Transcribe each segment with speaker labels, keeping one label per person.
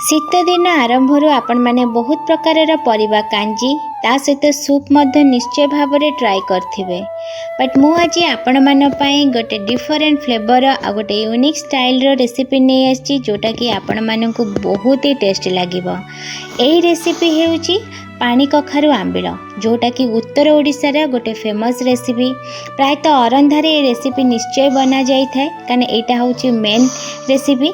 Speaker 1: शीत दिन आरंभ आपण मैंने बहुत प्रकार परिबा कांजी ता सहित सूप निश्चय भाव में ट्राए करथिबे। बट मु आज आपण मान पई गोटे डिफरेंट फ्लेवर आ गोटे यूनिक स्टाइल रो रेसिपी नहीं आछि जोटा कि आपण मान को बहुत ही टेस्ट लागिबो। एही रेसिपी हेउची पानी कखारु आंबिल जोटा कि उत्तर ओडिशार गोटे फेमस रेसिपी। प्रायतः अरंधारे ये रेसिपी निश्चय बना जाई थाए कारण एटा होची मेन रेसिपी।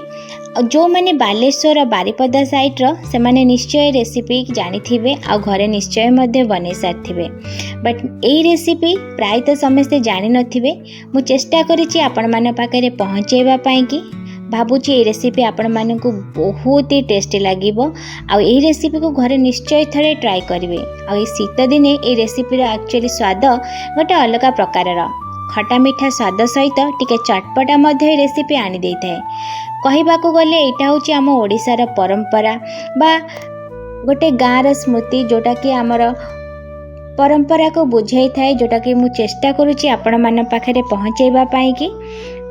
Speaker 1: जो मैंने बालेश्वर बारिपदा साइड रो से माने निश्चय रेसिपी जानी थिबे आ घरे निश्चय मध्य बने सारथिबे। बट एई रेसिपी प्रायतः समस्ते जानी नथिबे। मु चेष्टा करिछि आपण मान पाखरे पहुँचेबा पई कि भाबुची ये रेसिपी आपण मान को बहुत ही टेस्टी लागिबो। आ एई रेसिपी को घरे निश्चय थरे ट्राई करिवे। आ ए शीत दिने ए रेसिपी रो एक्चुअली स्वाद गोटे अलग प्रकार खटा मीठा स्वाद सहित टिके चटपटा मध्य रेसिपी आनी देई थाए। कहबाकू गले एटा होची आम ओडिशार परंपरा बा गोटे गाँर स्मृति जोटा कि आमर परंपरा को बुझाई थाए जोटा कि मु चेष्टा करुची आपण मान पाखरे पहुँचेबा पई कि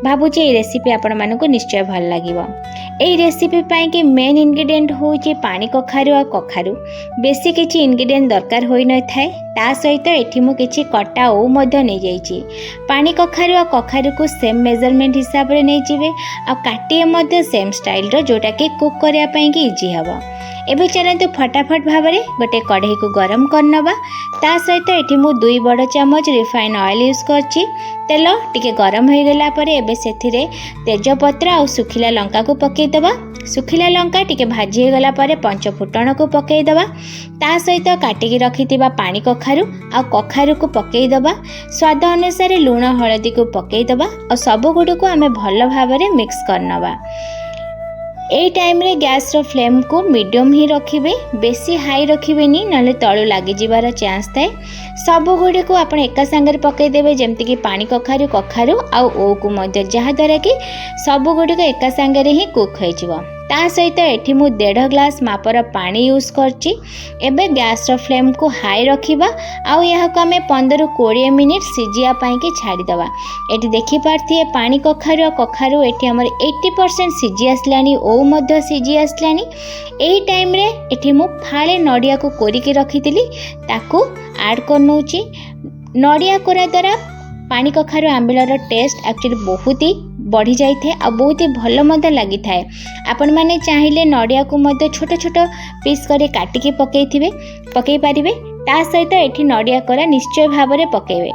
Speaker 1: भाबुची ये रेसिपी आपण मान को निश्चय भल लागिबो। एई रेसिपी पई कि मेन इंग्रेडिएंट होची पानी कखारु आ कखारु। बेसी किछि इंग्रेडिएंट दरकार होई न थाए। ता सहित एठी मु किछि कटा ओ मध्य नै जाईची। पानी कखारु आ कखारु को सेम मेजरमेंट हिसाब रे नै जिवे आ काटिए मध्य सेम स्टाइल रो जोटा कि कुक करिया पई कि इजी हबो। एबे चलते फटाफट भाव में गोटे कढ़ई को गरम करनबा। ता सहित एठी मु 2 बड़ चम्मच रिफाइन ऑयल यूज करछि। तेल टिके गरम हो गला परे एबे सेथिरे तेजपत्र आ सुखिला लंका को पकई दबा। सुखिला लंका टिके भाजी हो गला परे पंच फुटण को पकई दबा। ता सहित काटिकी रखिथिबा पानी कखारु आ कखारु को पकई दबा। स्वाद अनुसार लूण हळदी को पकई दबा और सब गुड को आमे भल भाव में मिक्स करनबा। एई टाइम रे गैस रो फ्लेम को मीडियम ही रखिबे, बेसी हाई रखिबेनी नले तळु लागि जिबार चांस थाए। सब गुडी को आपण एका संगे पकई देबे जेमति कि पानी कखारु कखारु आ ओ को मध्य जहा द्वारा कि सब गुडी को एका संगे रे ही कुक होई जिवो। ता सहित एठी मु 1.5 ग्लास मापर पानी यूज करछि। एबे गैस रो फ्लेम को हाई रखिबा आ यहा को हमें 15-20 मिनिट सिजिया पई कि छाडी दबा। एठी देखि पारथिए पानी कखारु कखारु एठी हमर 80% सिजी आसलानी ओ मध्य सिजी आसलानी। एही टाइम रे एठी मु फाळे नडिया को कोरिकी रखितिली ताकू ऐड करनोची। नडिया कोरा द्वारा पानी कखारु आंबिलर टेस्ट एक्चुअली बहुत ही बढ़ी जाई थे आ बहुत ही भल मध्य लगी थाए। आपण माने चाहिले नडिया को मध्य छोट छोट पीस करे काटिकी पकई पारिबे। ता सहित एठी नडिया कोरा निश्चय भाव में पकेबे।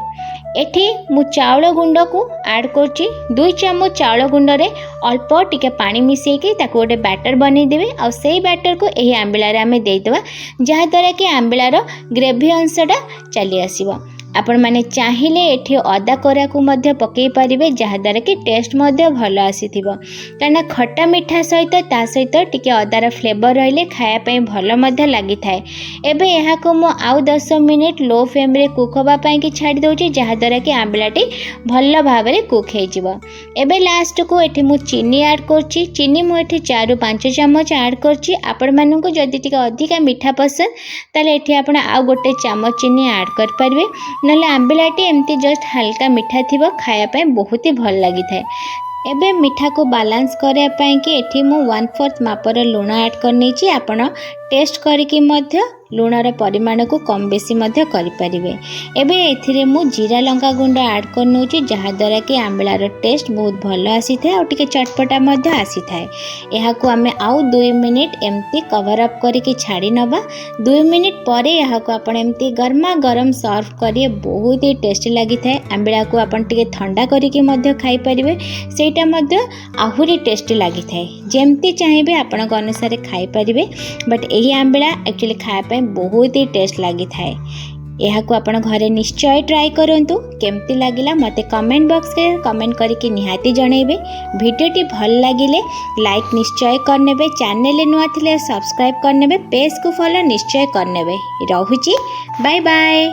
Speaker 1: एठी मु चाउल गुंड को ऐड करछि। 2 चम्मच चाउल गुंड रे अल्प टिके पानी मिसेई कि ताको गोटे बैटर बनै देबे आ सेही बैटर को एही आंबिला रे हमें देई देबा जहा द्वारा कि आंबिलार ग्रेवी अंशटा चली आसीबो। आपण माने चाहिले एठी अदा कोरा को मध्य पकई पारिबे जहा द्वारा कि टेस्ट मध्य भल आसीथिबो। काना खट्टा मीठा सहित ता सहित टिके अदार फ्लेवर रहिले खाया पई भल मध्य लागि थाए। एबे यहा को मु आउ 10 मिनिट लो फ्लेम रे कुक होबा पई कि छाडी दोची जहा द्वारा कि आंबिलाटी भल भाव में कुक हे जिवो। एबे लास्ट को एठी मु चीनी ऐड करछि। चीनी मु एठी 4-5 चम्मच ऐड करछि। आपण मानन को जदी टिके अधिका मीठा पसंद ताले एठी आपण आउ गोटे चम्मच चीनी ऐड कर परबे नले आंबिलाटी एमती जस्ट हल्का मीठा थिबो खाया पे बहुत ही भल लगी थाए। एबे मीठा को बैलेंस करया पई कि एठी मु 1/4 मापर लूण ऐड करनी छी। आपण टेस्ट करिकी मध्य लूणर परिमाण को कम बेसी मध्य करि परिबे। एबे एथिरे मु जीरा लंका गुंड ऐड करनोची जहा द्वारा कि आंबिलार टेस्ट बहुत भल आसी थाए और टिके चटपटा मध्य आसी थाए। एहा को हमें आउ 2 मिनिट एमती कवर अप करिकी छाडी नबा। 2 मिनिट परे एहा को आपण एमती गरमा गरम सर्व करिए बहुत ही टेस्टी लागि थाए। आंबिला को आपण टिके ठंडा करिकी मध्य खाई परिबे सेटा मध्य आहुरी टेस्टी लागि थाए। जेमती चाहिबे आपण को अनुसार खाई परिबे। बट एही आंबिला एक्चुअली खाया पे बहुत ही टेस्ट लगी थाए। यह को आपण घरे निश्चय ट्राई करंतु। केमती लागिला मते कमेंट बॉक्स रे कमेंट करके निहाती जणैबे। वीडियोटी भल लागिले लाइक निश्चय करनेबे। चैनल ले नुआ थिले सब्सक्राइब करनेबे। पेज को फॉलो निश्चय करनेबे। रहूची बाय बाय।